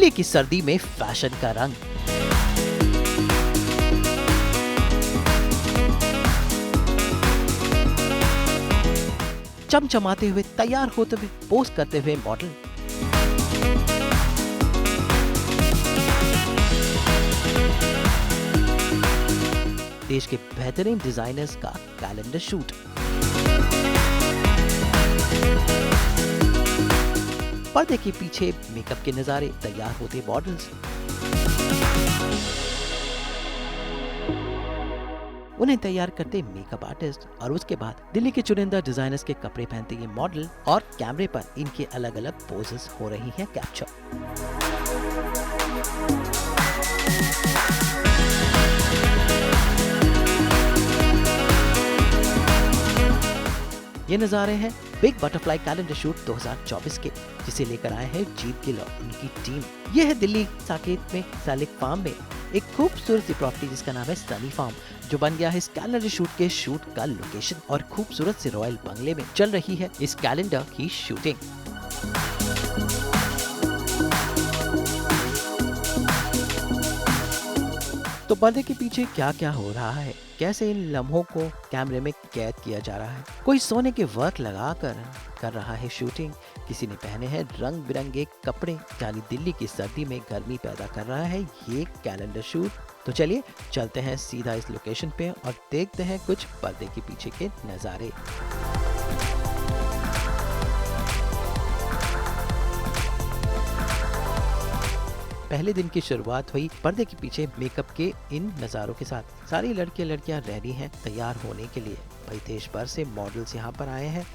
दिल्ली की सर्दी में फैशन का रंग। चमचमाते हुए, तैयार होते हुए, पोस्ट करते हुए मॉडल। देश के बेहतरीन डिजाइनर्स का कैलेंडर शूट। पर्दे के पीछे मेकअप के नजारे, तैयार होते मॉडल्स। उन्हें तैयार करते मेकअप आर्टिस्ट और उसके बाद दिल्ली के चुनिंदा डिजाइनर्स के कपड़े पहनते ये मॉडल और कैमरे पर इनके अलग अलग पोजेस हो रही हैं कैप्चर। ये नजारे हैं बिग बटरफ्लाई कैलेंडर शूट 2024 के, जिसे लेकर आए हैं जीत गिल और उनकी टीम। ये है दिल्ली साकेत में सैलिक फार्म में एक खूबसूरत सी प्रॉपर्टी जिसका नाम है सनी फार्म, जो बन गया है इस कैलेंडर शूट के शूट का लोकेशन। और खूबसूरत से रॉयल बंगले में चल रही है इस कैलेंडर की शूटिंग। तो पर्दे के पीछे क्या क्या हो रहा है, कैसे इन लम्हों को कैमरे में कैद किया जा रहा है। कोई सोने के वर्क लगाकर कर रहा है शूटिंग, किसी ने पहने हैं रंग बिरंगे कपड़े, यानी दिल्ली की सर्दी में गर्मी पैदा कर रहा है ये कैलेंडर शूट। तो चलिए चलते हैं सीधा इस लोकेशन पे और देखते हैं कुछ पर्दे के पीछे के नजारे। पहले दिन की शुरुआत हुई पर्दे के पीछे मेकअप के इन नज़ारों के साथ। सारी लड़कियां रेडी हैं तैयार होने के लिए। भाई देश भर से मॉडल्स यहाँ पर आए हैं।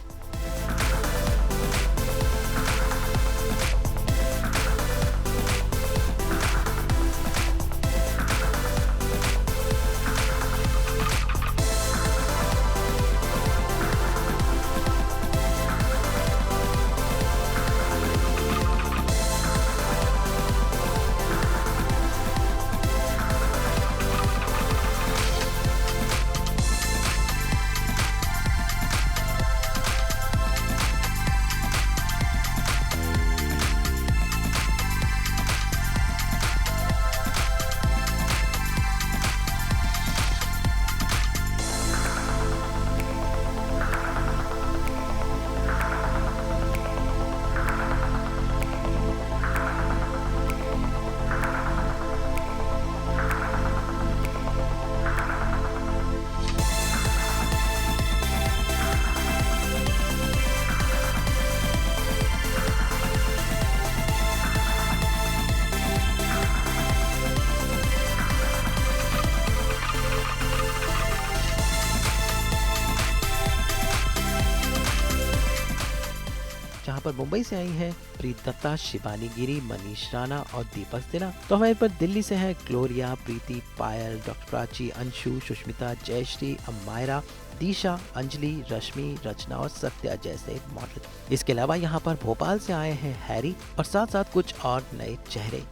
जहाँ पर मुंबई से आई हैं प्रीत दत्ता, शिवानी गिरी, मनीष राणा और दीपक सिन्हा। तो हमारे पर दिल्ली से हैं ग्लोरिया, प्रीति, पायल, डॉक्टर प्राची, अंशु, सुष्मिता, जयश्री, अमायरा, दीशा, अंजलि, रश्मि, रचना और सत्या जैसे मॉडल। इसके अलावा यहाँ पर भोपाल से आए हैं हैरी और साथ साथ कुछ और नए चेहरे।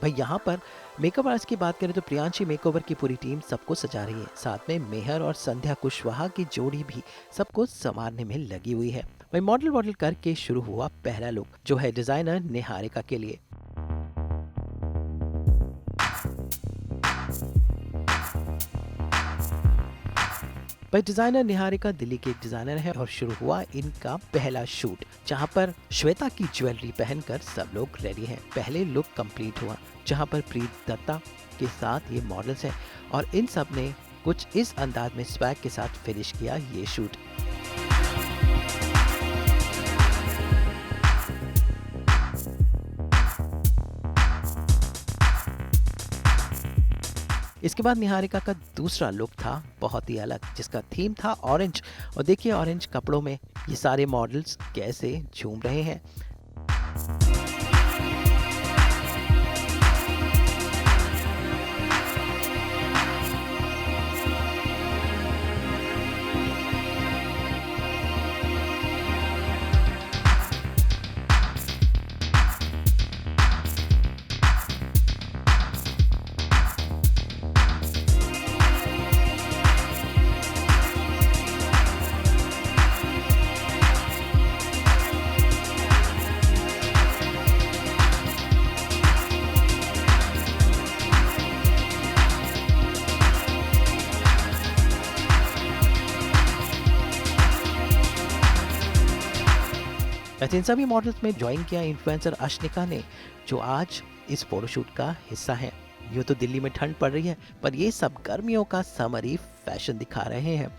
भाई यहाँ पर मेकअप आर्टिस्ट की बात करें तो प्रियांशी मेकओवर की पूरी टीम सबको सजा रही है। साथ में मेहर और संध्या कुशवाहा की जोड़ी भी सबको संवारने में लगी हुई है। भाई मॉडल करके शुरू हुआ पहला लुक, जो है डिजाइनर निहारिका के लिए। भाई डिजाइनर निहारिका दिल्ली के डिजाइनर है और शुरू हुआ इनका पहला शूट, जहां पर श्वेता की ज्वेलरी पहनकर सब लोग रेडी हैं। पहले लुक कंप्लीट हुआ, जहां पर प्रीत दत्ता के साथ ये मॉडल्स हैं और इन सब ने कुछ इस अंदाज में स्वैग के साथ फिनिश किया ये शूट। इसके बाद निहारिका का दूसरा लुक था बहुत ही अलग, जिसका थीम था ऑरेंज। और देखिए ऑरेंज कपड़ों में ये सारे मॉडल्स कैसे झूम रहे हैं। वैसे इन सभी मॉडल्स में ज्वाइन किया इन्फ्लुएंसर अश्निका ने, जो आज इस फोटोशूट का हिस्सा है। यूँ तो दिल्ली में ठंड पड़ रही है, पर ये सब गर्मियों का समरी फैशन दिखा रहे हैं।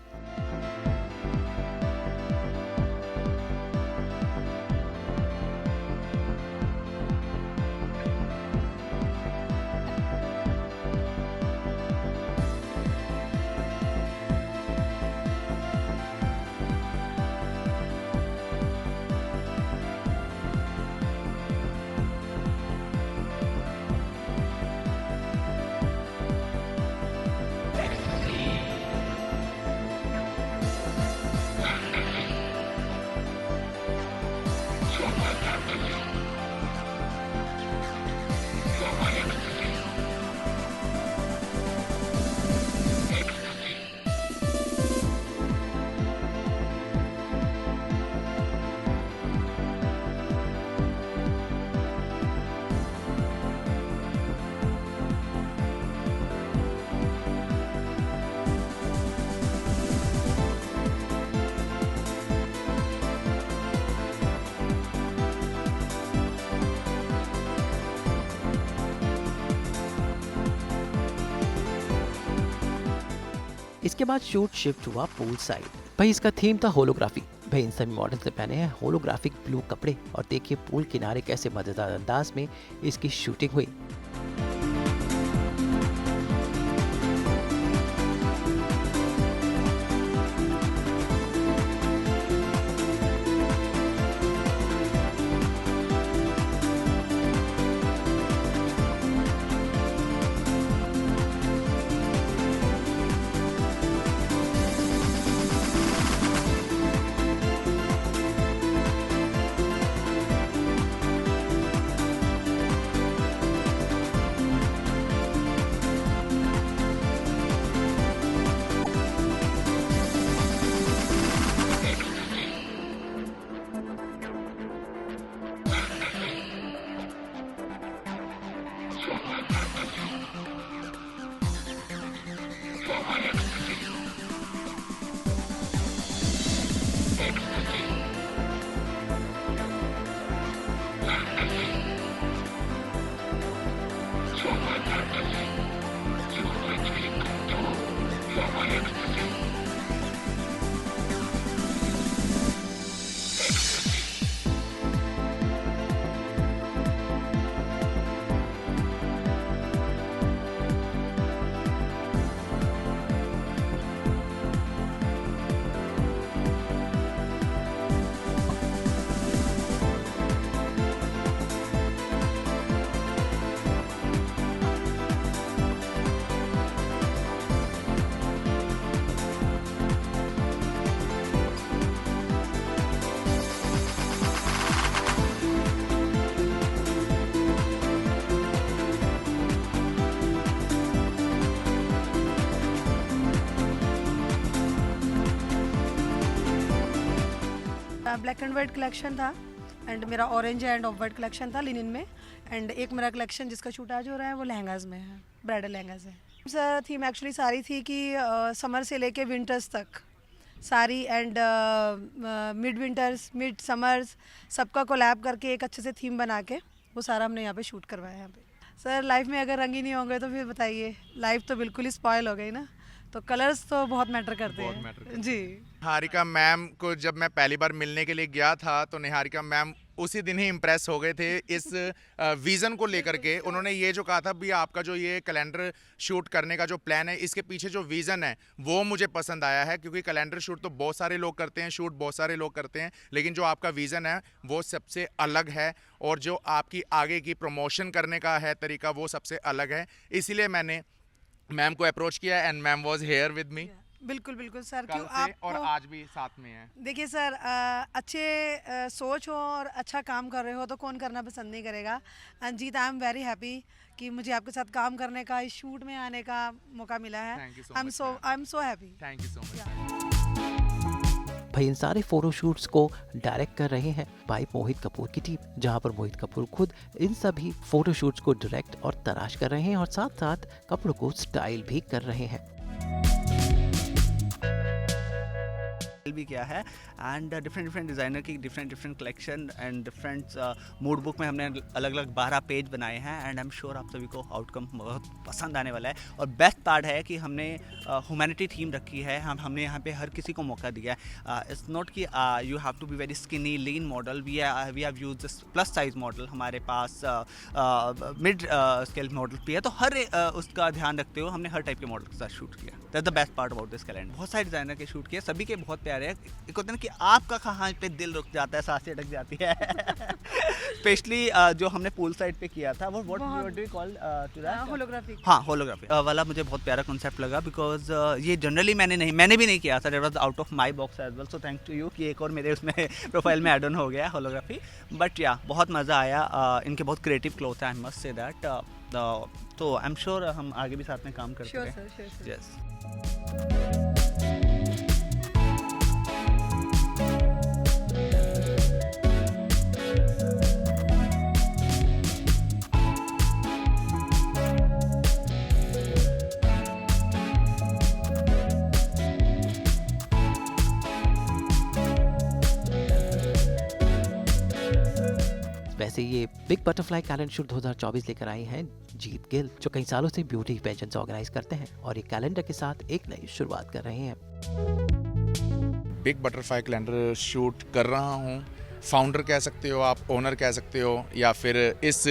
इसके बाद शूट शिफ्ट हुआ पूल साइड। भाई इसका थीम था होलोग्राफी। भाई इन सभी मॉडल्स ने पहने हैं होलोग्राफिक ब्लू कपड़े, और देखिए पूल किनारे कैसे मजेदार अंदाज में इसकी शूटिंग हुई। ब्लैक एंड वाइट कलेक्शन था, एंड मेरा orange end of white collection था लिनिन में, एंड एक मेरा कलेक्शन जिसका शूट आज हो रहा है वो लहंगाज में है, ब्राइडल लहंगाज है। सर थीम एक्चुअली सारी थी कि समर से लेके विंटर्स तक सारी, and mid winters mid summers सबका कोलैब करके एक अच्छे से थीम बना के वो सारा हमने यहाँ पे शूट करवाया है यहाँ पे। सर लाइफ में अगर रंग ही नहीं होंगे तो फिर बताइए, लाइफ तो बिल्कुल ही स्पॉइल हो गई ना, तो कलर्स तो बहुत मैटर करते हैं जी। निहारिका मैम को जब मैं पहली बार मिलने के लिए गया था तो निहारिका मैम उसी दिन ही इम्प्रेस हो गए थे इस विज़न को लेकर के। उन्होंने ये जो कहा था भी आपका जो ये कैलेंडर शूट करने का जो प्लान है, इसके पीछे जो विज़न है वो मुझे पसंद आया है, क्योंकि कैलेंडर शूट तो बहुत सारे लोग करते हैं, शूट बहुत सारे लोग करते हैं, लेकिन जो आपका विज़न है वो सबसे अलग है, और जो आपकी आगे की प्रमोशन करने का है तरीका वो सबसे अलग है। इसीलिए मैंने मैम को अप्रोच किया and ma'am was here with me. बिल्कुल बिल्कुल सर, कल क्यों से आप और आज भी साथ में है। देखिए सर, अच्छे सोच हो और अच्छा काम कर रहे हो तो कौन करना पसंद नहीं करेगा। Anjit, I am very happy कि मुझे आपके साथ काम करने का, इस शूट में आने का मौका मिला है। आई am so happy. Thank you so much. भाई इन सारे फोटोशूट्स को डायरेक्ट कर रहे हैं भाई मोहित कपूर की टीम, जहां पर मोहित कपूर खुद इन सभी फोटोशूट्स को डायरेक्ट और तराश कर रहे हैं, और साथ साथ कपड़ों को स्टाइल भी कर रहे हैं। भी किया है एंड डिफरेंट डिज़ाइनर की different collection and different mood book में हमने अलग अलग 12 पेज बनाए हैं एंड आई एम श्योर आप सभी को आउटकम बहुत पसंद आने वाला है। और बेस्ट पार्ट है कि हमने ह्यूमैनिटी थीम रखी है, हमने यहाँ पे हर किसी को मौका दिया है। इट्स नॉट कि you have to be very skinny lean model, we have used plus size model, हमारे पास मिड स्केल मॉडल भी है, तो हर उसका ध्यान रखते हुए हमने हर टाइप के मॉडल के साथ शूट किया। That's the best part about this calendar. बहुत सारे डिज़ाइनर के शूट किए, सभी के बहुत प्यारे हैं। एक होता है ना कि आपका कहाँ पे दिल रुक जाता है, सांसें अटक जाती है। स्पेशली जो हमने पूल साइड पे किया था वो what do you call to that, holography. हाँ होलोग्राफी वाला मुझे बहुत प्यारा कॉन्सेप्ट लगा बिकॉज ये जनरली मैंने भी नहीं किया था, it was out of my box as well, so thank to you कि एक और मेरे उसमें प्रोफाइल में ऐड ऑन हो गया होलोग्राफी। बट या बहुत मज़ा आया, इनके बहुत क्रिएटिव क्लोथ है, आई मस्ट से दैट। तो आई एम श्योर हम आगे भी साथ में काम करते हैं। श्योर। यस। वैसे ये बिग बटरफ्लाई कैलेंडर शूट 2024 लेकर आई हैं जीत गिल, जो कई सालों से ब्यूटी पेजेंट्स ऑर्गेनाइज करते हैं और ये कैलेंडर के साथ एक नई शुरुआत कर रहे हैं। बिग बटरफ्लाई कैलेंडर शूट कर रहा हूँ, फाउंडर कह सकते हो आप, ओनर कह सकते हो, या फिर इस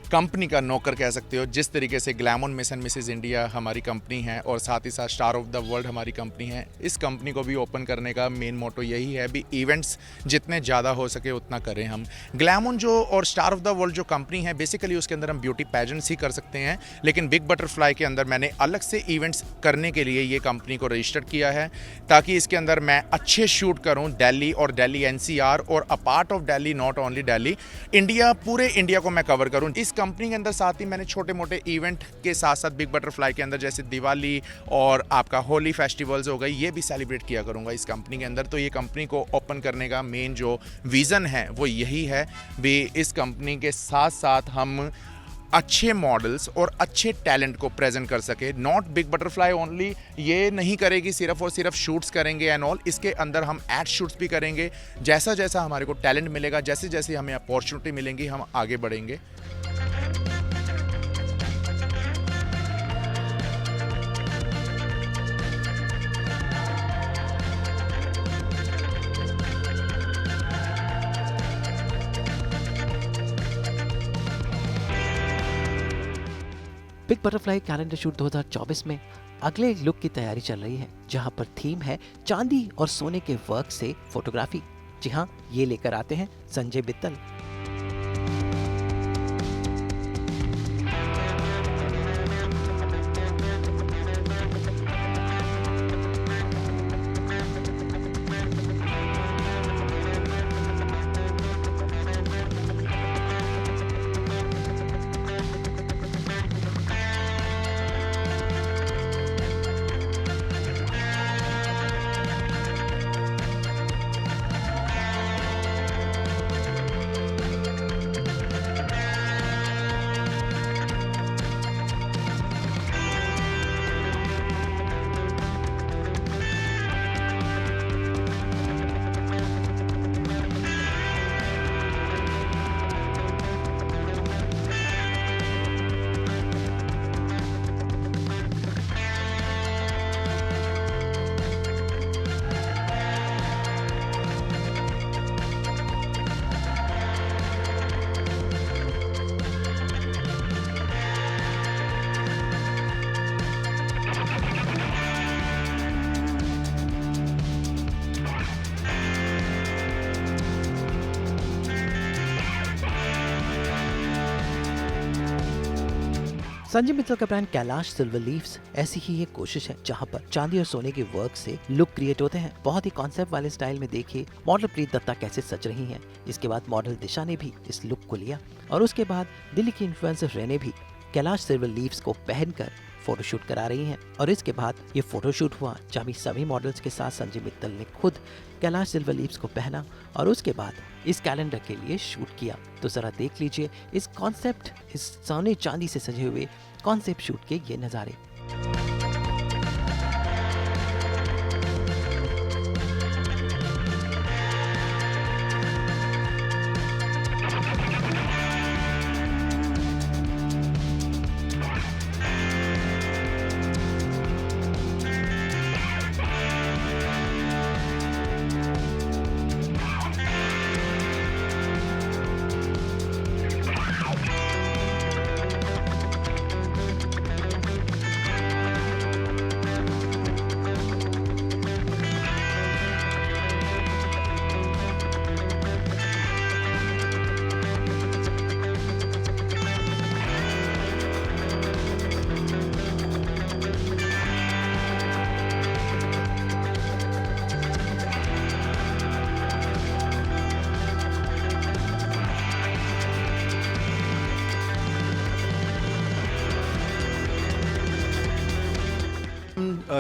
कंपनी का नौकर कह सकते हो। जिस तरीके से glamour miss and Mrs India हमारी कंपनी है और साथ ही साथ स्टार ऑफ द वर्ल्ड हमारी कंपनी है, इस कंपनी को भी ओपन करने का मेन मोटो यही है भी इवेंट्स जितने ज़्यादा हो सके उतना करें हम। ग्लैमर जो और स्टार ऑफ द वर्ल्ड जो कंपनी है बेसिकली उसके अंदर हम ब्यूटी पेजेंट्स ही कर सकते हैं, लेकिन बिग बटरफ्लाई के अंदर मैंने अलग से इवेंट्स करने के लिए ये कंपनी को रजिस्टर किया है ताकि इसके अंदर मैं अच्छे शूट करूँ दिल्ली और दिल्ली NCR और apart of Delhi, not only Delhi, India, पूरे इंडिया को मैं कवर करूँ। इस कंपनी के अंदर साथ ही मैंने छोटे मोटे इवेंट के साथ साथ बिग बटरफ्लाई के अंदर जैसे दिवाली और आपका होली फेस्टिवल्स हो गई, ये भी सेलिब्रेट किया करूंगा इस कंपनी के अंदर। तो ये कंपनी को ओपन करने का मेन जो विज़न है वो यही है भी इस कंपनी के साथ साथ हम अच्छे मॉडल्स और अच्छे टैलेंट को प्रेजेंट कर सके। नॉट बिग बटरफ्लाई ओनली ये नहीं करेगी सिर्फ और सिर्फ शूट्स करेंगे एंड ऑल, इसके अंदर हम एड शूट्स भी करेंगे। जैसा जैसा हमारे को टैलेंट मिलेगा, जैसे जैसे हमें अपॉर्चुनिटी मिलेंगी, हम आगे बढ़ेंगे। बिग बटरफ्लाई कैलेंडर शूट 2024 में अगले लुक की तैयारी चल रही है, जहां पर थीम है चांदी और सोने के वर्क से फोटोग्राफी। जी हाँ, ये लेकर आते हैं संजय मित्तल। संजय मित्तल का ब्रांड कैलाश सिल्वर लीव्स ऐसी ही एक कोशिश है, जहां पर चांदी और सोने के वर्क से लुक क्रिएट होते हैं। बहुत ही कॉन्सेप्ट वाले स्टाइल में देखिए मॉडल प्रीत दत्ता कैसे सज रही हैं। इसके बाद मॉडल दिशा ने भी इस लुक को लिया और उसके बाद दिल्ली की इन्फ्लुएंसर रेने भी कैलाश सिल्वर लीव्स को पहनकर फोटोशूट करा रही हैं। और इसके बाद ये फोटोशूट हुआ जहाँ सभी मॉडल्स के साथ संजय मित्तल ने खुद कैलाश सिल्वर लीव्स को पहना और उसके बाद इस कैलेंडर के लिए शूट किया। तो जरा देख लीजिए इस कॉन्सेप्ट, इस सोने चांदी से सजे हुए कॉन्सेप्ट शूट के ये नज़ारे।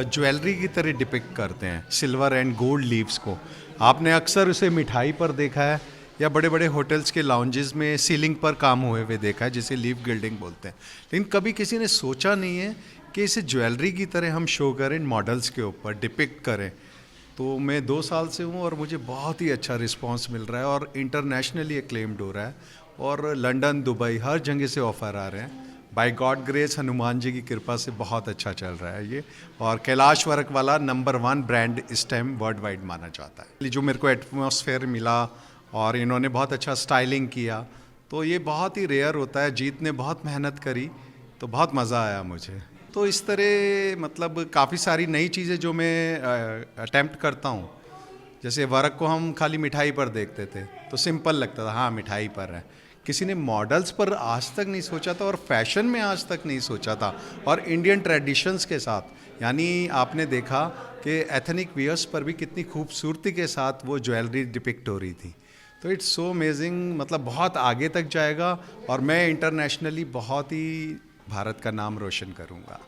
ज्वेलरी की तरह डिपिक्ट करते हैं, सिल्वर एंड गोल्ड लीव्स को। आपने अक्सर उसे मिठाई पर देखा है या बड़े बड़े होटल्स के लाउंजेस में सीलिंग पर काम हुए हुए देखा है, जिसे लीफ गिल्डिंग बोलते हैं। लेकिन कभी किसी ने सोचा नहीं है कि इसे ज्वेलरी की तरह हम शो करें, मॉडल्स के ऊपर डिपिक्ट करें। तो मैं 2 साल से हूँ और मुझे बहुत ही अच्छा रिस्पांस मिल रहा है और इंटरनेशनली एक्लेम्ड हो रहा है, और लंदन, दुबई, हर जगह से ऑफ़र आ रहे हैं। Bye God grace, Hanuman ji की कृपा से बहुत अच्छा चल रहा है ये, और कैलाश वर्क वाला नंबर 1 ब्रांड इस टाइम वर्ल्ड वाइड माना जाता है। जो मेरे को एटमॉस्फेयर मिला और इन्होंने बहुत अच्छा स्टाइलिंग किया, तो ये बहुत ही रेयर होता है। जीत ने बहुत मेहनत करी, तो बहुत मज़ा आया मुझे। तो इस तरह मतलब काफ़ी सारी नई चीज़ें जो मैं अटेम्प्ट करता हूँ। जैसे वर्क को हम खाली मिठाई पर देखते थे तो सिंपल लगता था, हाँ मिठाई पर है। किसी ने मॉडल्स पर आज तक नहीं सोचा था और फैशन में आज तक नहीं सोचा था, और इंडियन ट्रेडिशंस के साथ। यानी आपने देखा कि एथनिक वियर्स पर भी कितनी खूबसूरती के साथ वो ज्वेलरी डिपिक्ट हो रही थी। तो इट्स सो अमेजिंग, मतलब बहुत आगे तक जाएगा और मैं इंटरनेशनली बहुत ही भारत का नाम रोशन करूँगा।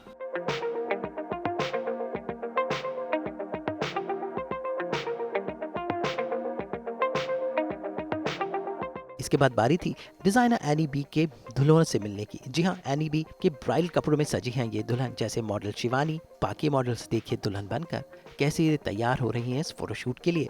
इसके बाद बारी थी डिजाइनर एनी बी के दुल्हन से मिलने की। जी हाँ, एनी बी के ब्राइडल कपड़ों में सजी हैं ये दुल्हन। जैसे मॉडल शिवानी, बाकी मॉडल्स देखिए दुल्हन बनकर कैसे ये तैयार हो रही हैं इस फोटोशूट के लिए।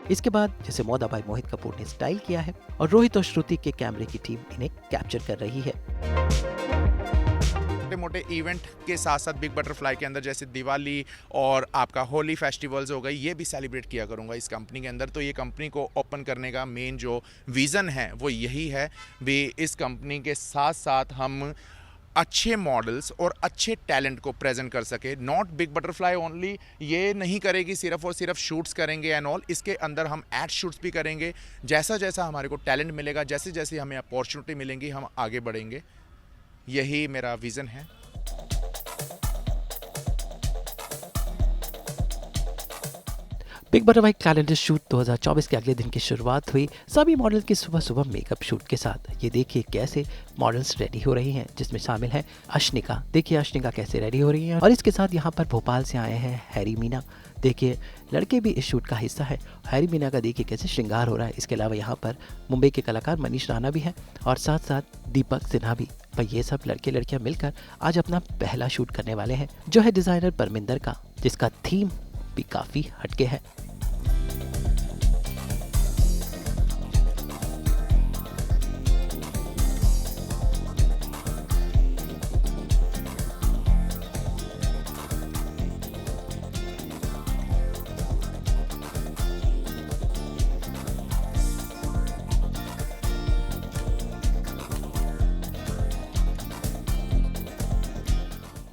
इसके बाद जैसे मोदा भाई मोहित कपूर ने स्टाइल किया है और रोहित और श्रुति के कैमरे की टीम इन्हें कैप्चर कर रही है। छोटे मोटे इवेंट के साथ साथ बिग बटरफ्लाई के अंदर जैसे दिवाली और आपका होली फेस्टिवल्स हो गई, ये भी सेलिब्रेट किया करूँगा इस कंपनी के अंदर। तो ये कंपनी को ओपन करने का मेन जो विज़न है वो यही है भी इस कंपनी के साथ साथ हम अच्छे मॉडल्स और अच्छे टैलेंट को प्रेजेंट कर सके। नॉट बिग बटरफ्लाई ओनली ये नहीं करेगी सिर्फ और सिर्फ शूट्स करेंगे एंड ऑल, इसके अंदर हम एड शूट्स भी करेंगे। जैसा जैसा हमारे को टैलेंट मिलेगा, जैसे जैसे हमें अपॉर्चुनिटी मिलेंगी, हम आगे बढ़ेंगे। यही मेरा विज़न है। बिग बटरफ्लाई कैलेंडर शूट 2024 के अगले दिन की शुरुआत हुई सभी मॉडल की सुबह सुबह मेकअप शूट के साथ। ये देखिए कैसे मॉडल्स रेडी हो रही हैं, जिसमें शामिल है अश्निका। देखिए अश्निका कैसे रेडी हो रही हैं। और इसके साथ यहाँ पर भोपाल से आए हैं हैरी मीना। देखिए लड़के भी इस शूट का हिस्सा है। हैरी मीना का देखिए कैसे श्रृंगार हो रहा है। इसके अलावा यहाँ पर मुंबई के कलाकार मनीष राणा भी हैं और साथ साथ दीपक सिन्हा भी। पर ये सब लड़के लड़कियाँ मिलकर आज अपना पहला शूट करने वाले हैं, जो है डिज़ाइनर परमिंदर का, जिसका थीम भी काफ़ी हटके है।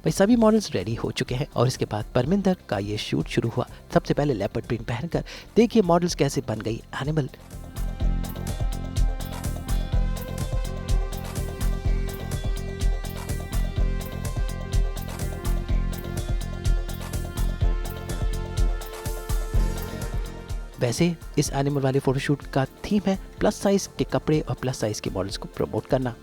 भाई सभी मॉडल्स रेडी हो चुके हैं और इसके बाद परमिंदर का ये शूट शुरू हुआ। सबसे पहले लेपर्ड प्रिंट पहनकर देखिए मॉडल्स कैसे बन गई एनिमल। वैसे इस एनिमल वाले फोटोशूट का थीम है प्लस साइज के कपड़े और प्लस साइज के मॉडल्स को प्रमोट करना।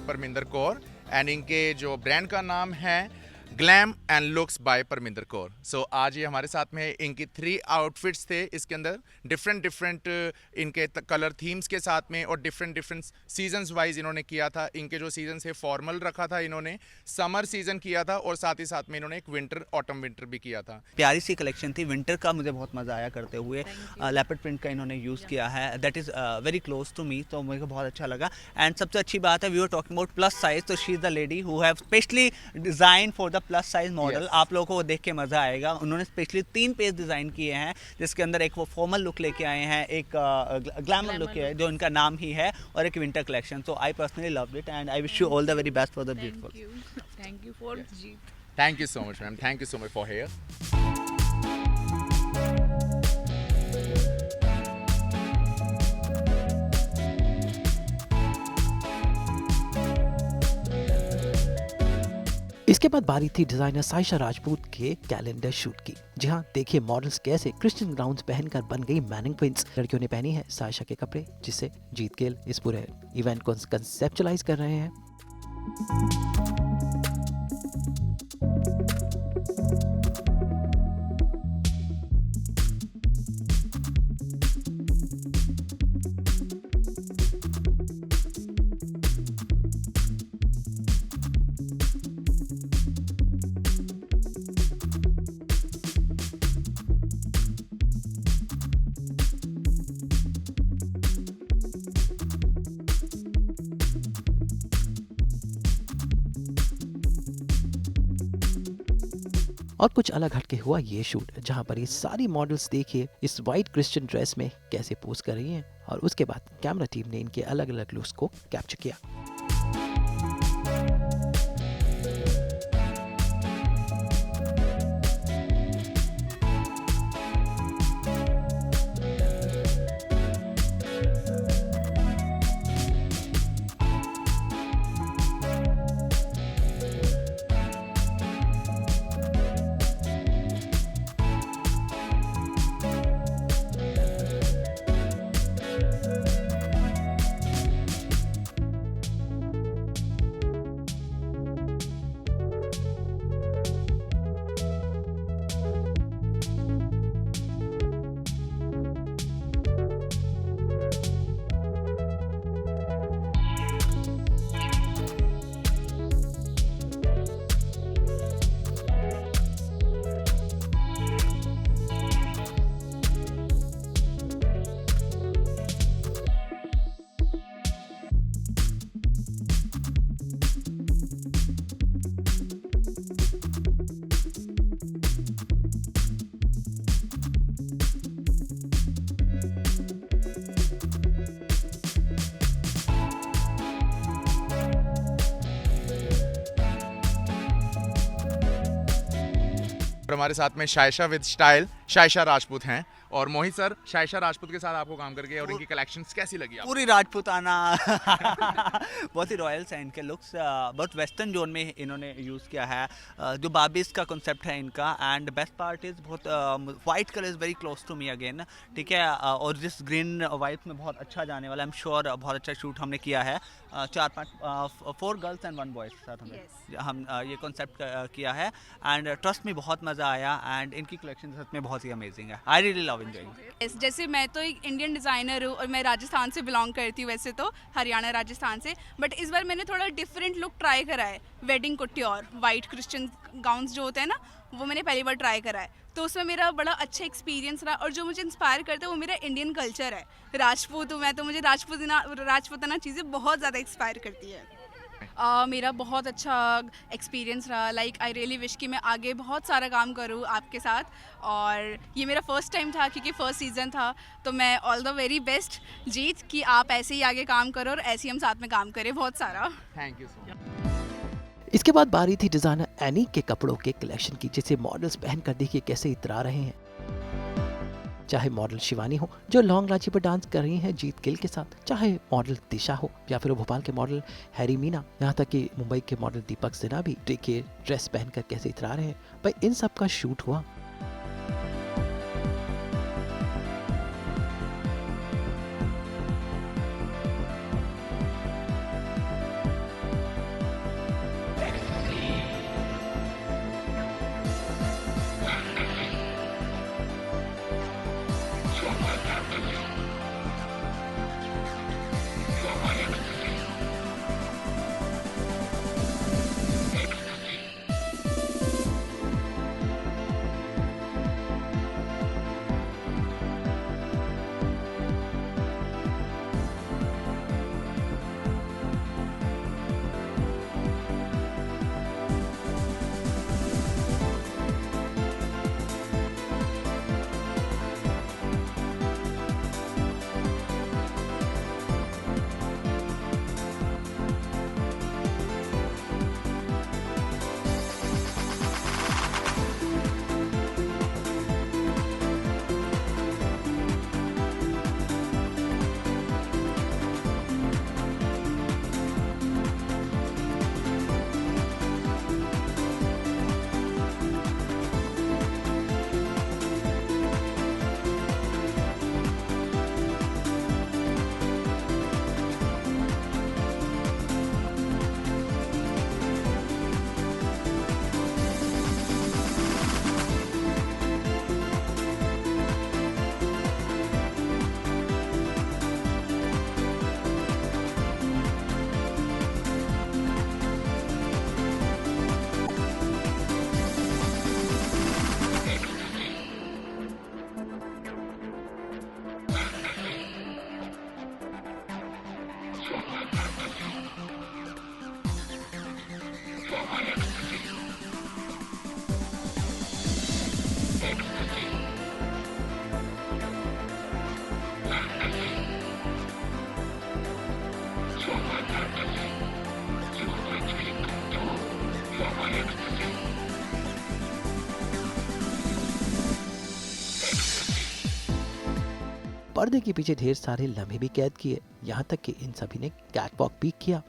परमिंदर कौर एंड इनके जो ब्रांड का नाम है Glam and Looks by Parminder Kaur. So आज ये हमारे साथ में इनकी 3 आउटफिट्स थे। इसके अंदर डिफरेंट इनके कलर थीम्स के साथ में और डिफरेंट सीजन्स वाइज इन्होंने किया था। इनके जो सीजन से फॉर्मल रखा था, इन्होंने समर सीजन किया था और साथ ही साथ में इन्होंने एक विंटर ऑटम विंटर भी किया था। प्यारी सी कलेक्शन थी विंटर का, मुझे बहुत मज़ा आया करते हुए। लेपर्ड प्रिंट का इन्होंने यूज़ किया है, that is very close to me, तो मुझे बहुत अच्छा लगा। एंड सबसे अच्छी बात है we were talking about plus size, तो she is the lady who have specially design for the plus size model. आप लोगों को देख के मज़ा आएगा। उन्होंने स्पेशली 3 पेज डिज़ाइन किए हैं जिसके अंदर एक वो फॉर्मल लुक लेके आए हैं, एक ग्लैमर लुक है जो इनका नाम ही है, और एक winter collection. So I personally loved it and I wish you all the very best for the beautiful. Thank you for Jeet. Thank you so much ma'am, thank you so much for here. इसके बाद बारी थी designer Saisha Rajput के calendar shoot की। जी हाँ, देखिए models कैसे Christian grounds पहनकर बन गई मैनिक्विन्स। लड़कियों ने पहनी है साइशा के कपड़े, जिससे जीत गिल इस पूरे इवेंट को कंसेप्चुअलाइज कर रहे हैं। और कुछ अलग हटके हुआ ये शूट, जहां पर ये सारी मॉडल्स देखिए इस वाइट क्रिश्चियन ड्रेस में कैसे पोज कर रही हैं, और उसके बाद कैमरा टीम ने इनके अलग अलग लुक्स को कैप्चर किया। और हमारे साथ में शायशा विद स्टाइल शायशा राजपूत हैं, और मोहित सर, शायशा राजपूत के साथ आपको काम करके और इनकी कलेक्शंस कैसी लगी आपको? पूरी राजपूताना बहुत ही रॉयल्स हैं इनके लुक्स, बहुत वेस्टर्न जोन में इन्होंने यूज़ किया है, जो बार्बीज का कॉन्सेप्ट है इनका। एंड बेस्ट पार्ट इज़ बहुत white colour is very close to me again, ठीक है, और जिस ग्रीन वाइट में बहुत अच्छा जाने वाला, आई एम श्योर बहुत अच्छा शूट हमने किया है। 4 गर्ल्स एंड 1 बॉयज के साथ हम ये कॉन्सेप्ट किया है। एंड ट्रस्ट में बहुत मज़ा आया, एंड इनकी कलेक्शन सच में बहुत ही अमेजिंग है। I really love enjoying. जैसे मैं तो एक इंडियन डिज़ाइनर हूँ और मैं राजस्थान से बिलोंग करती हूँ, वैसे तो हरियाणा राजस्थान से, बट इस बार मैंने थोड़ा डिफरेंट लुक ट्राई करा है। वेडिंग कुट्योर वाइट क्रिश्चियन गाउन्स जो होते हैं ना, वो मैंने पहली बार ट्राई करा है, तो उसमें मेरा बड़ा अच्छा एक्सपीरियंस रहा। और जो मुझे इंस्पायर करता है वो मेरा इंडियन कल्चर है, राजपूत हूँ मैं, तो मुझे राजपूताना चीज़ें बहुत ज़्यादा इंस्पायर करती है। मेरा बहुत अच्छा एक्सपीरियंस रहा। लाइक आई रियली विश कि मैं आगे बहुत सारा काम करूँ आपके साथ, और ये मेरा फर्स्ट टाइम था क्योंकि फर्स्ट सीज़न था, तो मैं ऑल द वेरी बेस्ट जीत कि आप ऐसे ही आगे काम करो और ऐसे ही हम साथ में काम करें बहुत सारा। Thank you so much. इसके बाद बारी थी डिजाइनर एनी के कपड़ों के कलेक्शन की, जिसे मॉडल्स पहनकर देखिए कैसे इतरा रहे हैं। चाहे मॉडल शिवानी हो जो लॉन्ग लाची पर डांस कर रही हैं जीत गिल के साथ, चाहे मॉडल दिशा हो या फिर भोपाल के मॉडल हैरी मीना, यहाँ तक कि मुंबई के मॉडल दीपक सिन्हा भी देखिए ड्रेस पहनकर कैसे इतरा रहे हैं। भाई इन सब का शूट हुआ। पर्दे के पीछे ढेर सारे लम्हे भी कैद किए, यहाँ तक कि इन सभी ने कैटवॉक भी किया।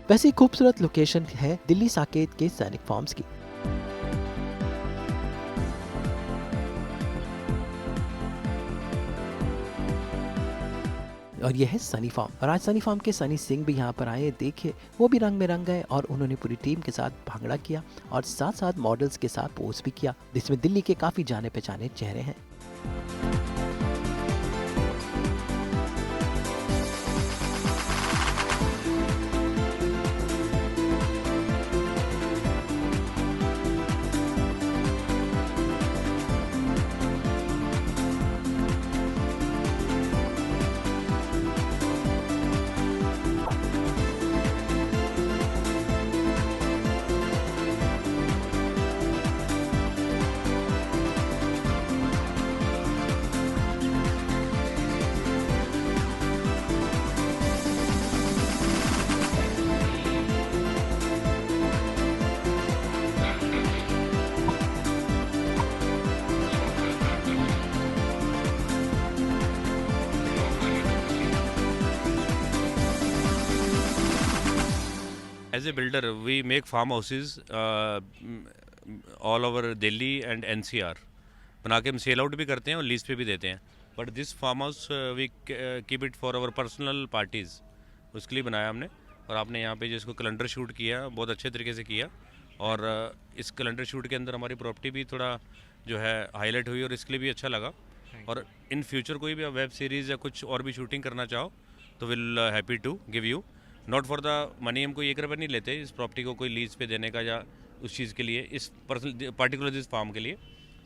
वैसी खूबसूरत लोकेशन है दिल्ली साकेत के सैनिक फार्म्स की। और यह है सनी फार्म, और आज सनी फार्म के सनी सिंह भी यहाँ पर आए। देखिए वो भी रंग में रंग गए और उन्होंने पूरी टीम के साथ भांगड़ा किया और साथ साथ मॉडल्स के साथ पोज भी किया, जिसमें दिल्ली के काफी जाने पहचाने चेहरे हैं। As a builder, we make farmhouses all over Delhi and NCR. बना के हम सेल आउट भी करते हैं और लीज पे भी देते हैं। But this farm house we keep it for our personal parties, उसके लिए बनाया हमने। और आपने यहाँ पे जिसको कैलेंडर शूट किया बहुत अच्छे तरीके से किया, और इस कैलेंडर शूट के अंदर हमारी प्रॉपर्टी भी थोड़ा जो है हाईलाइट हुई और इसके लिए भी अच्छा लगा। और इन फ्यूचर कोई भी वेब सीरीज़ या कुछ और भी शूटिंग करना चाहो तो will happy to give you. Not for the money, हम कोई 1 रुपये नहीं लेते इस प्रॉपर्टी को कोई लीज पे देने का या उस चीज़ के लिए, इस पर्टिकुलर दिस फार्म के लिए,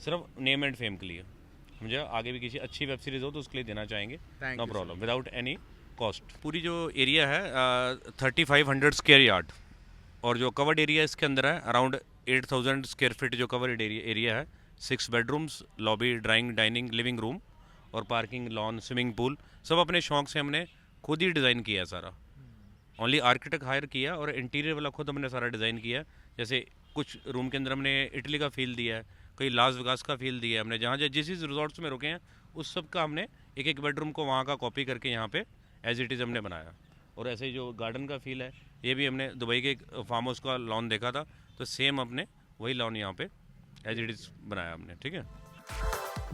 सिर्फ नेम एंड फेम के लिए। मुझे आगे भी किसी अच्छी वेब सीरीज़ हो तो उसके लिए देना चाहेंगे, no problem, without any cost. पूरी जो एरिया है 3500 स्क्वायर यार्ड, और जो कवर्ड एरिया इसके अंदर है अराउंड 8000 स्क्वायर फीट जो कवर्ड एरिया है। 6 bedrooms, lobby, drawing, dining, living room और पार्किंग, लॉन, स्विमिंग पूल, सब अपने शौक से हमने खुद ही डिज़ाइन किया सारा। ओनली आर्किटेक्ट हायर किया और इंटीरियर वाला खुद हमने सारा डिज़ाइन किया। जैसे कुछ रूम के अंदर हमने इटली का फील दिया है, कई लास वेगास का फील दिया है हमने, जहाँ जिस रिजॉर्ट्स में रुके हैं उस सब का हमने एक बेडरूम को वहाँ का कॉपी करके यहाँ पे एज इट इज़ हमने बनाया। और ऐसे ही जो गार्डन का फील है, ये भी हमने दुबई के एक फार्म हाउस का लॉन देखा था, तो सेम अपने वही लॉन यहाँ पे एज इट इज़ बनाया हमने। ठीक है।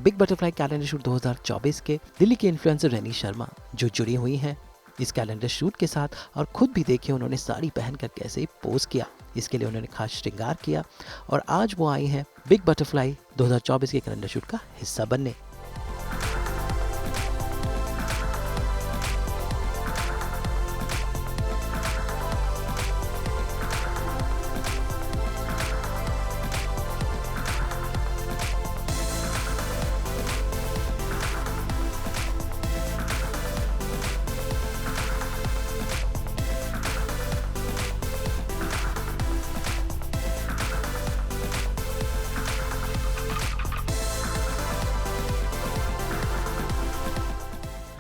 बिग बटरफ्लाई कैलेंडर शूट 2024 के दिल्ली के इन्फ्लुएंसर रैनी शर्मा जो जुड़ी हुई हैं इस कैलेंडर शूट के साथ, और खुद भी देखिए उन्होंने साड़ी पहनकर कैसे पोज किया। इसके लिए उन्होंने खास श्रृंगार किया और आज वो आई हैं बिग बटरफ्लाई 2024 के कैलेंडर शूट का हिस्सा बनने।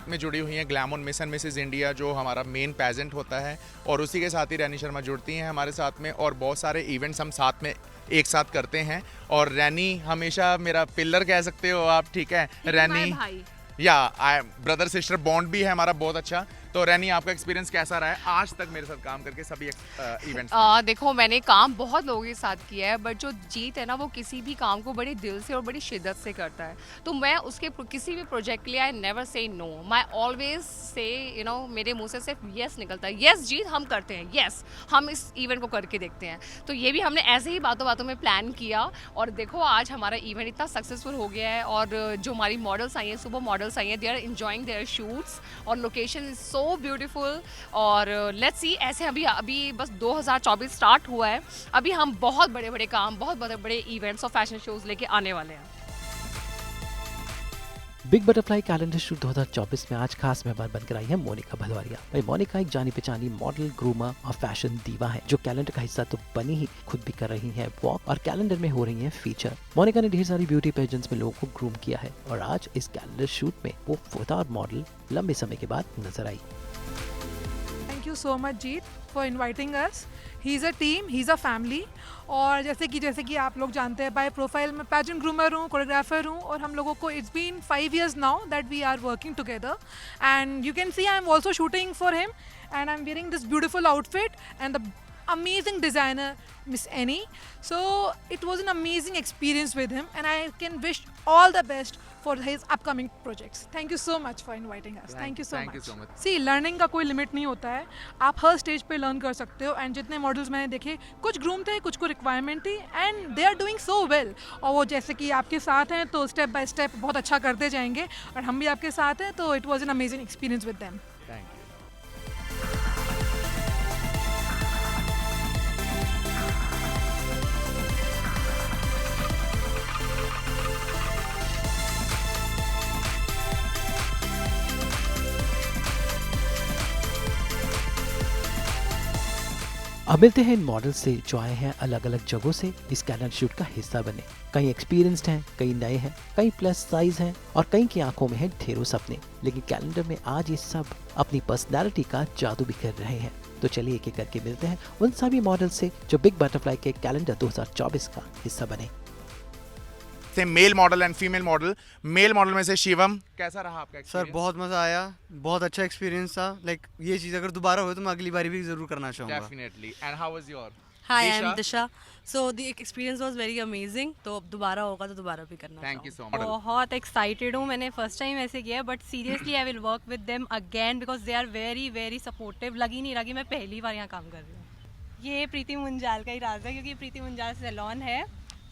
में जुड़ी हुई हैं glamour miss and Mrs India, जो हमारा मेन पेजेंट होता है, और उसी के साथ ही रैनी शर्मा जुड़ती हैं हमारे साथ में, और बहुत सारे इवेंट्स हम साथ में एक साथ करते हैं। और रैनी हमेशा मेरा पिलर कह सकते हो आप, ठीक है। रैनी या ब्रदर सिस्टर बॉन्ड भी है हमारा बहुत अच्छा। तो रैनी, आपका एक्सपीरियंस कैसा रहा है आज तक मेरे साथ काम करके सभी इवेंट्स में? देखो, मैंने काम बहुत लोगों के साथ किया है, बट जो जीत है ना, वो किसी भी काम को बड़े दिल से और बड़ी शिद्दत से करता है। तो मैं उसके किसी भी प्रोजेक्ट के लिए आई नेवर से नो, मैं ऑलवेज से मेरे मुंह से सिर्फ यस निकलता है। यस जीत, हम करते हैं, यस हम इस इवेंट को करके देखते हैं। तो ये भी हमने ऐसे ही बातों बातों में प्लान किया, और देखो आज हमारा इवेंट इतना सक्सेसफुल हो गया है। और जो हमारी मॉडल्स आई हैं, सुपर मॉडल्स आई हैं, they are enjoying their shoots, और लोकेशन इज सो ब्यूटीफुल। और लेट्स सी, ऐसे अभी बस 2024 स्टार्ट हुआ है, अभी हम बहुत बड़े बड़े काम, बहुत बड़े बड़े इवेंट्स और फैशन शोज लेके आने वाले हैं। बिग बटरफ्लाई कैलेंडर शूट 2024 में आज खास मेहमान बनकर आई है मोनिका भदौरिया। भाई मोनिका एक जानी पहचानी मॉडल, ग्रूमर और फैशन दीवा है, जो कैलेंडर का हिस्सा तो बनी ही खुद भी कर रही है वॉक और कैलेंडर में हो रही है फीचर। मोनिका ने ढेर सारी ब्यूटी पेजेंट्स में लोगों को ग्रूम किया है और आज इस कैलेंडर शूट में वो फुदार मॉडल लंबे समय के बाद नजर आई। Thank you so much Jeet for inviting us. He is a team, he is a family. और जैसे कि आप लोग जानते हैं, बाय प्रोफाइल में पैजेंट ग्रूमर हूँ, कोरियोग्राफर हूँ, और हम लोगों को it's been 5 years now that we are working together. And you can see I am also shooting for him and I am wearing this beautiful outfit and the amazing designer Miss Annie. So it was an amazing experience with him and I can wish all the best for his upcoming projects. Thank you so much for inviting us. Thank you so much. See, learning का कोई limit नहीं होता है, आप हर stage पे learn कर सकते हो। एंड जितने मॉडल्स मैंने देखे, कुछ ग्रूम थे, कुछ को रिक्वायरमेंट थी and they are doing so well. और वो जैसे कि आपके साथ हैं तो स्टेप बाय स्टेप बहुत अच्छा करते जाएंगे और हम भी आपके साथ हैं, तो it was an amazing experience with them. अब मिलते हैं इन मॉडल से जो आए हैं अलग अलग जगहों से इस कैलेंडर शूट का हिस्सा बने। कई एक्सपीरियंस्ड हैं, कई नए हैं, कई प्लस साइज हैं और कई की आंखों में है ढेरों सपने। लेकिन कैलेंडर में आज ये सब अपनी पर्सनालिटी का जादू भी कर रहे हैं। तो चलिए एक एक करके मिलते हैं उन सभी मॉडल से जो बिग बटरफ्लाई के कैलेंडर 2024 का हिस्सा बने। Male model and female model. Male model में से शिवम, कैसा रहा आपका सर? बहुत मज़ा आया, बहुत अच्छा एक्सपीरियंस था। लाइक ये चीज़ अगर दोबारा हो तो मैं अगली बारी भी जरूर करना चाहूँगा। Definitely. And how was your? Hi, I'm Disha. So the experience was very amazing. तो अब दोबारा होगा तो दोबारा भी करना थैंक यू चाहूँगा। So much. बहुत एक्साइटेड हूँ, मैंने फर्स्ट टाइम ऐसे किया है, but seriously I will work with them again because they are very very supportive. लग ही नहीं रहा कि मैं पहली बार यहाँ काम कर रही हूँ। ये प्रीति मुंजाल का ही राज है, क्योंकि प्रीति मुंजाल सैलून है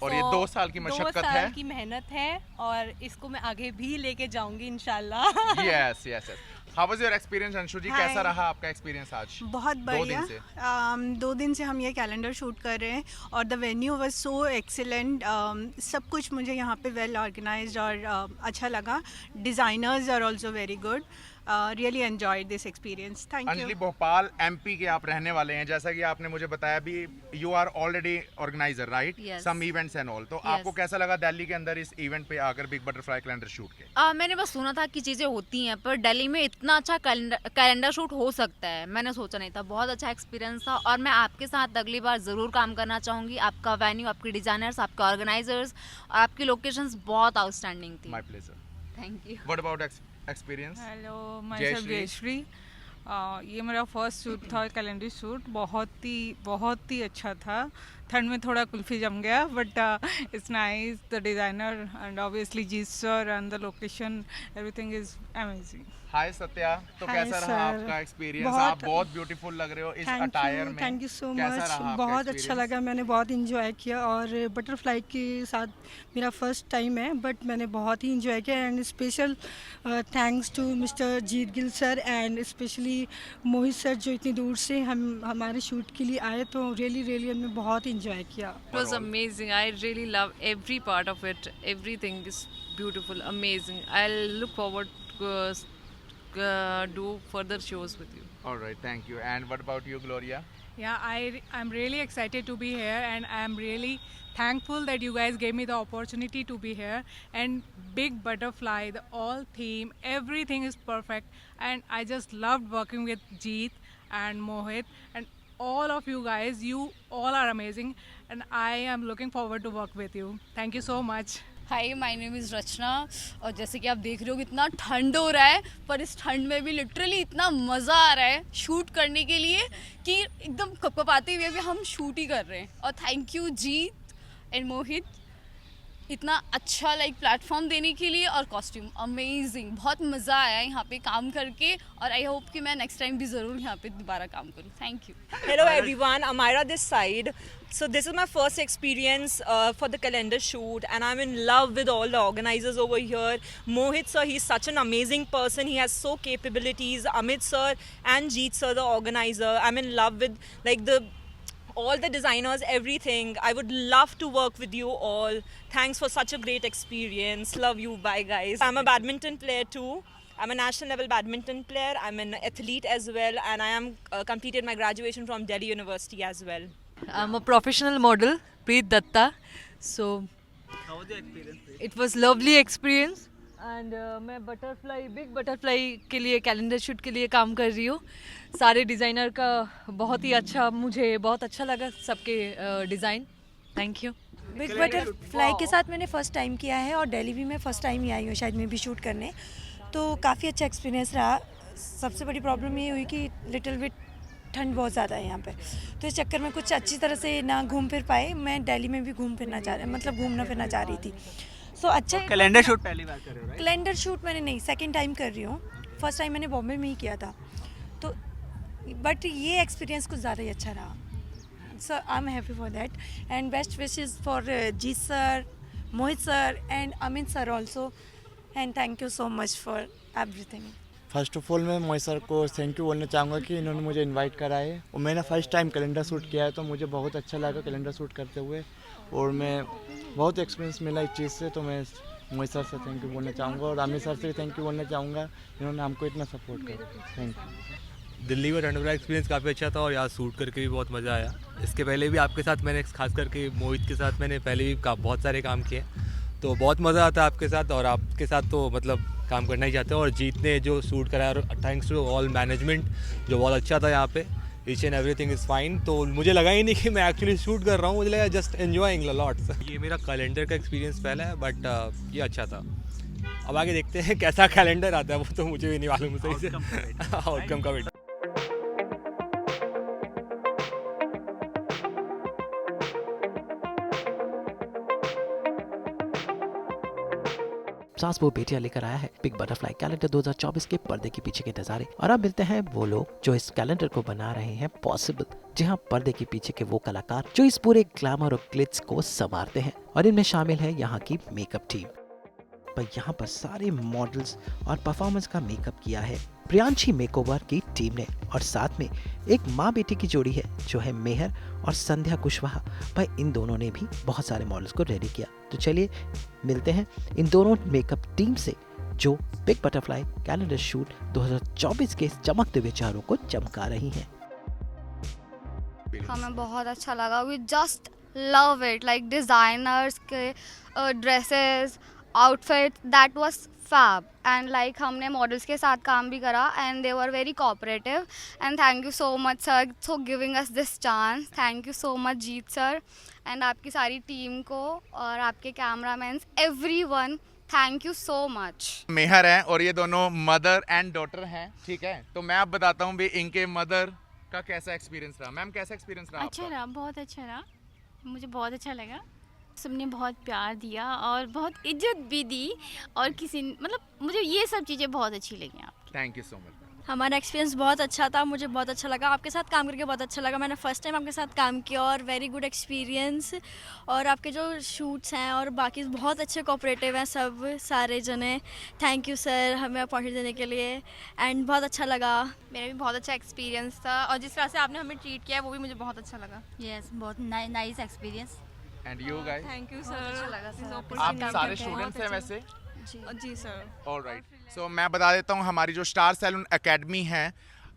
और ये 2 साल की मशक्कत है, 2 साल की मेहनत है और इसको मैं आगे भी लेके जाऊंगी इंशाल्लाह। Yes yes yes. How was your experience Anshu ji? कैसा रहा आपका एक्सपीरियंस आज? बहुत बढ़िया। 2 दिन से हम ये कैलेंडर शूट कर रहे हैं और the venue was so excellent. सब कुछ मुझे यहाँ पे वेल ऑर्गेनाइज्ड और अच्छा लगा। Designers are also very good. Really enjoyed this experience. Thank you. Anjali, Bhopal MP के आप रहने वाले हैं, जैसा कि आपने मुझे बताया भी, you are already organiser right, some events and all. तो आपको कैसा लगा दिल्ली के अंदर इस इवेंट पे आकर बिग बटरफ्लाई कैलेंडर शूट के? मैंने बस सुना था कि चीज़ें होती हैं, पर दिल्ली में इतना अच्छा कैलेंडर शूट हो सकता है मैंने सोचा नहीं था। बहुत अच्छा एक्सपीरियंस था और मैं आपके साथ अगली बार ज़रूर काम करना चाहूँगी। आपका वेन्यू, आपके डिज़ाइनर्स, आपके ऑर्गेनाइजर्स, आपकी लोकेशंस बहुत आउटस्टैंडिंग थी। My pleasure. Thank you. What about experience? Hello, myself Jayashree. ये मेरा फर्स्ट शूट था, कैलेंडर शूट। बहुत ही अच्छा था। ठंड में थोड़ा कुल्फी जम गया, but it's nice. The designer and obviously Jeet sir and the location, everything is amazing. Hi Satya, तो कैसा रहा आपका एक्सपीरियंस? आप बहुत ब्यूटीफुल लग रहे हो इस अटायर में। Thank you so much. बहुत अच्छा लगा, मैंने बहुत इंजॉय किया और बटरफ्लाई के साथ मेरा फर्स्ट टाइम है, बट मैंने बहुत ही इंजॉय किया। And special thanks to mister Jeet Gill sir and specially Mohit sir, जो इतनी दूर से हमारे शूट के लिए आए। तो रियली हमने बहुत इंजॉय किया। It was amazing. I really love every part of it. Everything is beautiful, amazing. I'll look forward to do further shows with you. All right, thank you. And what about you, Gloria? Yeah, I'm really excited to be here and I'm really thankful that you guys gave me the opportunity to be here. And Big Butterfly, the all theme, everything is perfect. And I just loved working with Jeet and Mohit and all of you guys. You all are amazing and I am looking forward to work with you. Thank you so much. Hi, my name is Rachna. और जैसे कि आप देख रहे हो कितना ठंड हो रहा है, पर इस ठंड में भी लिटरली इतना मज़ा आ रहा है शूट करने के लिए कि एकदम कपकपाते हुए भी हम शूट ही कर रहे हैं। और थैंक यू जीत एंड मोहित, इतना अच्छा प्लेटफॉर्म देने के लिए। और कॉस्ट्यूम अमेजिंग, बहुत मज़ा आया यहाँ पे काम करके और आई होप कि मैं नेक्स्ट टाइम भी ज़रूर यहाँ पे दोबारा काम करूँ। Thank you. Hello everyone, Amira this side. So this is my first experience for the calendar shoot and I'm in love with all the organizers over here. Mohit sir, he's such an amazing person. He has so capabilities. Amit sir and Jeet sir, the organizer. I'm in love with the all the designers, everything. I would love to work with you all. Thanks for such a great experience. Love you. Bye, guys. I'm a badminton player too. I'm a national level badminton player. I'm an athlete as well, and I am completed my graduation from Delhi University as well. I'm a professional model, Preet Datta. So, how was your experience? it was lovely experience. And मैं big butterfly के लिए calendar shoot के लिए काम कर रही हूँ. सारे डिज़ाइनर का बहुत ही अच्छा, मुझे बहुत अच्छा लगा सबके design. Thank you. Big butterfly के साथ मैंने फ़र्स्ट टाइम किया है और दिल्ली भी मैं फ़र्स्ट टाइम ही आई हूँ शायद मैं भी शूट करने. तो काफ़ी अच्छा एक्सपीरियंस रहा. सबसे बड़ी प्रॉब्लम ये हुई कि लिटिल बिट ठंड बहुत ज़्यादा है यहाँ पे, तो इस चक्कर में कुछ अच्छी तरह से ना घूम फिर पाए. मैं दिल्ली में भी घूमना फिरना चाह रही थी. सो अच्छा. कैलेंडर शूट पहली बार कर रहे हो, राइट? कैलेंडर शूट मैंने नहीं, सेकंड टाइम कर रही हूँ. फर्स्ट टाइम मैंने बॉम्बे में ही किया था. तो बट ये एक्सपीरियंस कुछ ज़्यादा ही अच्छा रहा. So I am happy for that and best wishes for Jeet sir, Mohit sir and Amit sir also. And thank you so much for everything. First of all मैं मोहित सर को थैंक यू बोलना चाहूँगा कि इन्होंने मुझे इनवाइट करा है. और मैंने फर्स्ट टाइम कैलेंडर शूट किया है तो मुझे बहुत अच्छा लगा कैलेंडर शूट करते हुए, और मैं बहुत एक्सपीरियंस मिला इस चीज़ से. तो मैं मोहित सर से थैंक यू बोलना चाहूँगा और आमिर सर से भी थैंक यू बोलना चाहूँगा, इन्होंने हमको इतना सपोर्ट किया. Thank you. दिल्ली में रहने वाला एक्सपीरियंस काफ़ी अच्छा था और यहाँ शूट करके भी बहुत मज़ा आया. इसके पहले भी आपके साथ मैंने खास करके मोहित के साथ मैंने पहले भी बहुत सारे काम किए, तो बहुत मज़ा आता है आपके साथ. और आपके साथ तो मतलब काम करना ही चाहते हैं. और जीत ने जो शूट कराया, और थैंक्स टू ऑल मैनेजमेंट जो बहुत अच्छा था यहाँ पे. Each and everything is fine. तो मुझे लगा ही नहीं कि मैं एक्चुअली शूट कर रहा हूँ, मुझे लगा जस्ट एन्जॉइंग लॉट. ये मेरा कैलेंडर का एक्सपीरियंस पहला है, बट ये अच्छा था. अब आगे देखते हैं कैसा कैलेंडर आता है, वो तो मुझे भी नहीं मालूम सही से आउटकम का बेटा. सास वो बेटियां लेकर आया है बिग बटरफ्लाई कैलेंडर 2024 के पर्दे के पीछे के नजारे. और अब मिलते हैं वो लोग जो इस कैलेंडर को बना रहे हैं पॉसिबल. जी हाँ, पर्दे के पीछे के वो कलाकार जो इस पूरे ग्लैमर और ग्लिट्स को संवारते हैं. और इनमें शामिल है यहाँ की मेकअप टीम. पर यहाँ पर सारे मॉडल्स और परफॉर्मेंस का मेकअप किया है प्रियांशी मेकओवर की टीम ने. और साथ में एक माँ बेटी की जोड़ी है जो है मेहर और संध्या कुशवाहा. भाई इन दोनों ने भी बहुत सारे मॉडल्स को रेडी किया. तो चलिए मिलते हैं इन दोनों मेकअप टीम से जो बिग बटरफ्लाई कैलेंडर शूट 2024 के चमकते हुए चेहरों को चमका रही हैं. हमें बहुत अच्छा लगा. We just love it. Like designers के dresses, outfit, that was fab. And like हमने मॉडल्स के साथ काम भी करा and they were very cooperative. And thank you so much sir for giving us this chance. Thank you so much Jeet sir and आपकी सारी team को और आपके cameramans, everyone. Thank you so much. Mehar हैं और ये दोनों मदर एंड डॉटर हैं, ठीक है. तो मैं अब बताता हूँ भी इनके मदर का कैसा एक्सपीरियंस रहा. मैम कैसा एक्सपीरियंस रहा? अच्छा रहा, बहुत अच्छा रहा. मुझे बहुत अच्छा लगा. सबने बहुत प्यार दिया और बहुत इज्जत भी दी. और किसी मतलब मुझे ये सब चीज़ें बहुत अच्छी लगी आपकी. Thank you so much. हमारा एक्सपीरियंस बहुत अच्छा था. मुझे बहुत अच्छा लगा आपके साथ काम करके. बहुत अच्छा लगा. मैंने फर्स्ट टाइम आपके साथ काम किया और वेरी गुड एक्सपीरियंस. और आपके जो शूट्स हैं और बाकी बहुत अच्छे कोऑपरेटिव हैं सब सारे जने. थैंक यू सर हमें अपॉइंटमेंट देने के लिए एंड बहुत अच्छा लगा. मेरा भी बहुत अच्छा एक्सपीरियंस था और जिस तरह से आपने हमें ट्रीट किया है वो भी मुझे बहुत अच्छा लगा. यस, बहुत nice experience. And you guys? Thank you sir. आप सारे स्टूडेंट्स हैं वैसे? जी सर. ऑलराइट. सो मैं बता देता हूँ हमारी जो स्टार सैलून एकेडमी है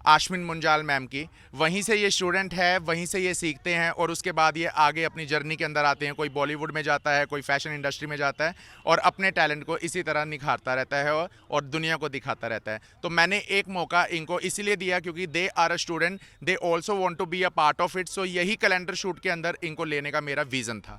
आश्विन मुंजाल मैम की, वहीं से ये स्टूडेंट है, वहीं से ये सीखते हैं और उसके बाद ये आगे अपनी जर्नी के अंदर आते हैं. कोई बॉलीवुड में जाता है, कोई फैशन इंडस्ट्री में जाता है और अपने टैलेंट को इसी तरह निखारता रहता है और दुनिया को दिखाता रहता है. तो मैंने एक मौका इनको इसलिए दिया क्योंकि they are a student, they also want to be a part of it. So यही कैलेंडर शूट के अंदर इनको लेने का मेरा विज़न था.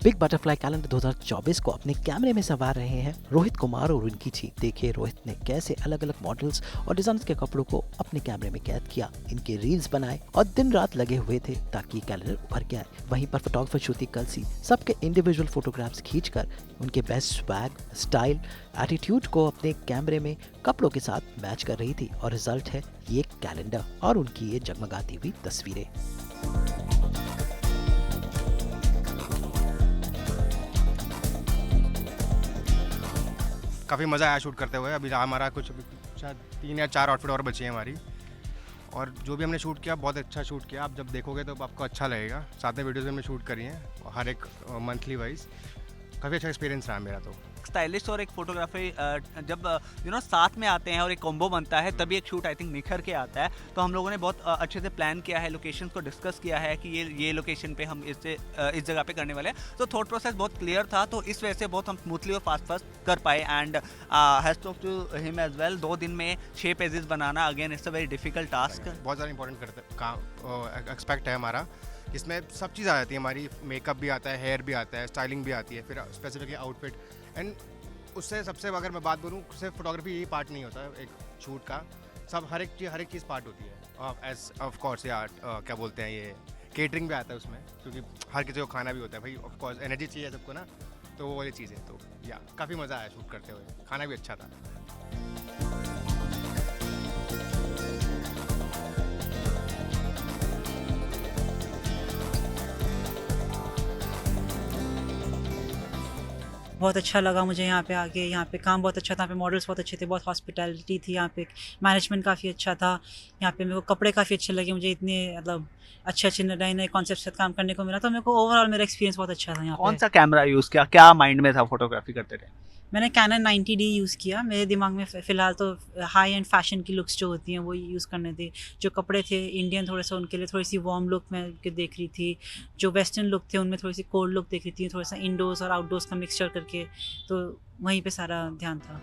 बिग बटरफ्लाई कैलेंडर 2024 को अपने कैमरे में संवार रहे हैं रोहित कुमार और उनकी टीम। देखिए रोहित ने कैसे अलग अलग मॉडल्स और डिजाइनर्स के कपड़ों को अपने कैमरे में कैद किया, इनके रील्स बनाए और दिन रात लगे हुए थे ताकि कैलेंडर उभर के आए। वहीं पर फोटोग्राफर श्रुति कलसी सबके इंडिविजुअल फोटोग्राफ्स खींचकर उनके बेस्ट स्वैग, स्टाइल, एटीट्यूड को अपने कैमरे में कपड़ों के साथ मैच कर रही थी और रिजल्ट है ये कैलेंडर और उनकी ये जगमगाती हुई तस्वीरें। काफ़ी मज़ा आया शूट करते हुए। अभी हमारा कुछ शायद 3 या 4 आउटफिट और बची हैं हमारी, और जो भी हमने शूट किया बहुत अच्छा शूट किया। आप जब देखोगे तो आपको अच्छा लगेगा। साथ में वीडियोज़ हमने शूट करी हैं हर एक मंथली वाइज। काफ़ी अच्छा एक्सपीरियंस रहा मेरा तो। स्टाइलिस्ट और एक फोटोग्राफी जब साथ में आते हैं और एक कॉम्बो बनता है तभी एक शूट आई थिंक निखर के आता है। तो हम लोगों ने बहुत अच्छे से प्लान किया है, लोकेशन को डिस्कस किया है कि ये लोकेशन पे हम इस जगह पे करने वाले हैं। तो थॉट प्रोसेस बहुत क्लियर था, तो इस वजह से बहुत हम स्मूथली और फास्ट कर पाए। And hats off to him as well. 2 दिन में 6 पेजेस बनाना again it's a very difficult task. बहुत ज़्यादा इंपॉर्टेंट एक्सपेक्ट है हमारा, इसमें सब चीज़ आ जाती है हमारी। मेकअप भी आता है, हेयर भी आता है, स्टाइलिंग भी आती है, फिर स्पेसिफिकली आउटफिट। एंड उससे सबसे अगर मैं बात बोलूँ, सिर्फ फोटोग्राफी यही पार्ट नहीं होता है एक शूट का, सब हर एक चीज़ पार्ट होती है। एज ऑफ कोर्स यार क्या बोलते हैं, ये केटरिंग भी आता है उसमें, क्योंकि हर किसी को खाना भी होता है भाई। ऑफ कोर्स एनर्जी चाहिए सबको ना, तो वो वाली चीज़ है। तो या काफ़ी मज़ा आया शूट करते हुए, खाना भी अच्छा था। बहुत अच्छा लगा मुझे यहाँ पे आके। यहाँ पे काम बहुत अच्छा था, यहाँ पे मॉडल्स बहुत अच्छे थे, बहुत हॉस्पिटैलिटी थी यहाँ पे, मैनेजमेंट काफ़ी अच्छा था। यहाँ पे मेरे को कपड़े काफ़ी अच्छे लगे मुझे, इतने मतलब अच्छे नए नए कॉन्सेप्ट से काम करने को मिला। तो मेरे को ओवरऑल मेरा एक्सपीरियंस बहुत अच्छा था यहाँ पे। कौन सा कैमरा यूज़ किया, क्या माइंड में था फोटोग्राफी करते थे? मैंने कैनन 90D यूज़ किया। मेरे दिमाग में फ़िलहाल तो हाई एंड फैशन की लुक्स जो होती हैं वो यूज़ करने थे। जो कपड़े थे इंडियन, थोड़ा सा उनके लिए थोड़ी सी वार्म लुक मैं देख रही थी। जो वेस्टर्न लुक थे उनमें थोड़ी सी कोल्ड लुक देख रही थी, थोड़ा सा इंडोर्स और आउटडोर्स का मिक्सचर करके। तो वहीं पे सारा ध्यान था।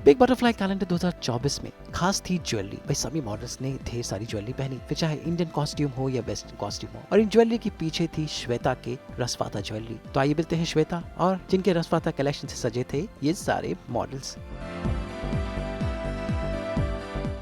बिग बटरफ्लाई कैलेंडर 2024 में खास थी ज्वेलरी। भाई सभी मॉडल्स ने ढेर सारी ज्वेलरी पहनी, फिर चाहे इंडियन कॉस्ट्यूम हो या वेस्टर्न कॉस्ट्यूम हो। और इन ज्वेलरी के पीछे थी श्वेता के रसवाता ज्वेलरी। तो आइए मिलते हैं श्वेता और जिनके रसवाता कलेक्शन से सजे थे ये सारे मॉडल्स।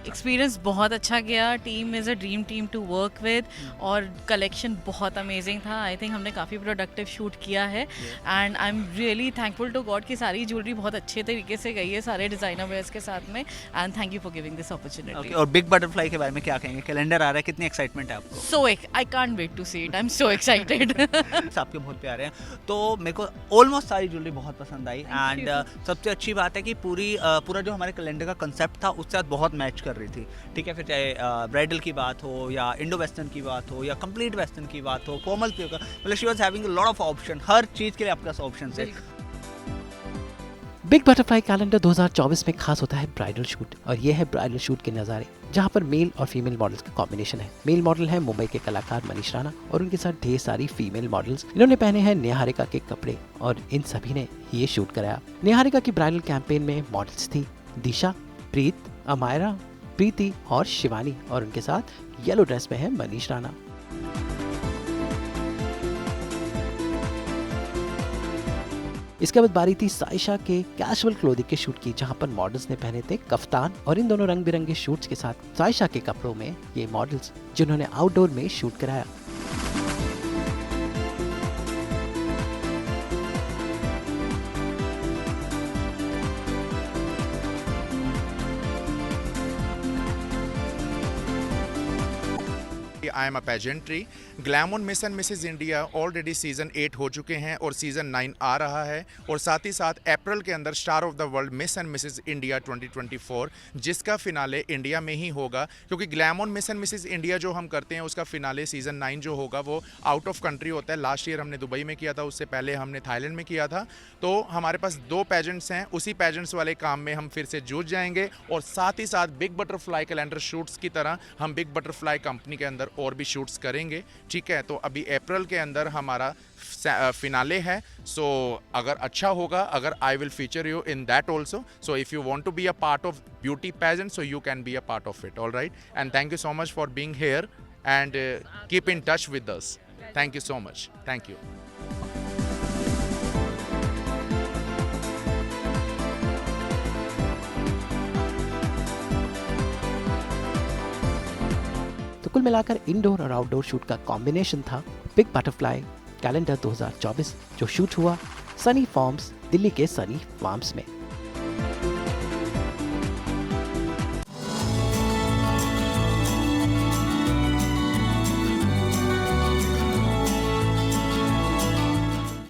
एक्सपीरियंस बहुत अच्छा गया। Team is a dream team to work with, और कलेक्शन बहुत अमेजिंग था। आई थिंक हमने काफ़ी प्रोडक्टिव शूट किया है and I am really thankful to God कि सारी ज्वेलरी बहुत अच्छे तरीके से गई है सारे डिज़ाइनर वेयर्स के साथ में। And thank you for giving this opportunity. और बिग बटरफ्लाई के बारे में क्या कहेंगे? कैलेंडर आ रहा है, कितनी एक्साइटमेंट है आपको? So I can't wait to see it, I am so excited. आपके बहुत प्यारे हैं। तो मेरे को ऑलमोस्ट सारी ज्वेलरी बहुत पसंद आई। एंड सबसे अच्छी बात है कि पूरा जो हमारे कैलेंडर का कंसेप्ट था उसके साथ बहुत मैच कर रही थी। ठीक है, फिर चाहे ब्राइडल की बात हो या इंडो वेस्टर्न की बात हो या कंप्लीट वेस्टर्न की बात हो, फॉर्मल की हो, मतलब she was having a lot of option. हर चीज़ के लिए आपके पास ऑप्शन है। बिग बटरफ्लाई कैलेंडर 2024 में खास होता है ब्राइडल शूट, और ये है ब्राइडल शूट के नज़ारे जहाँ पर मेल और फीमेल मॉडल्स का कॉम्बिनेशन है। मेल मॉडल है मुंबई के कलाकार मनीष राणा और उनके साथ ढेर सारी फीमेल मॉडल्स। इन्होंने पहने हैं निहारिका के कपड़े और इन सभी ने ये शूट कराया। निहारिका की ब्राइडल कैंपेन में मॉडल्स थी दिशा, प्रीत, अमायरा, प्रीति और शिवानी, और उनके साथ येलो ड्रेस में है मनीष राणा। इसके बाद बारी थी साइशा के कैजुअल क्लोथिंग के शूट की, जहां पर मॉडल्स ने पहने थे कफ्तान, और इन दोनों रंग बिरंगे शूट्स के साथ साइशा के कपड़ों में ये मॉडल्स जिन्होंने आउटडोर में शूट कराया। I am a pageantry. Glamour miss and Mrs India already season 8 हो चुके हैं और सीज़न 9 आ रहा है, और साथ ही साथ अप्रैल के अंदर star of the world miss and Mrs India 2024, जिसका फिनाले इंडिया में ही होगा। क्योंकि glamour miss and Mrs India जो हम करते हैं उसका फिनाले सीज़न 9 जो होगा वो आउट ऑफ कंट्री होता है। लास्ट ईयर हमने दुबई में किया था, उससे पहले हमने थाईलैंड में किया था। तो हमारे पास 2 पेजेंट्स हैं, उसी पेजेंट्स वाले काम में हम फिर से जुट जाएंगे, और साथ ही साथ बिग बटरफ्लाई कैलेंडर शूट्स की तरह हम बिग बटरफ्लाई कंपनी के अंदर और भी शूट्स करेंगे, ठीक है। तो अभी अप्रैल के अंदर हमारा फिनाले है, सो अगर अच्छा होगा, अगर I will feature you in that also, so if you want to be a part of beauty pageant, so you can be a part of it, all right. And thank you so much for being here and keep in touch with us. Thank you so much, thank you. तो कुल मिलाकर indoor और outdoor shoot का combination था big butterfly calendar 2024, जो shoot हुआ Sunny forms, Delhi के Sunny farms में।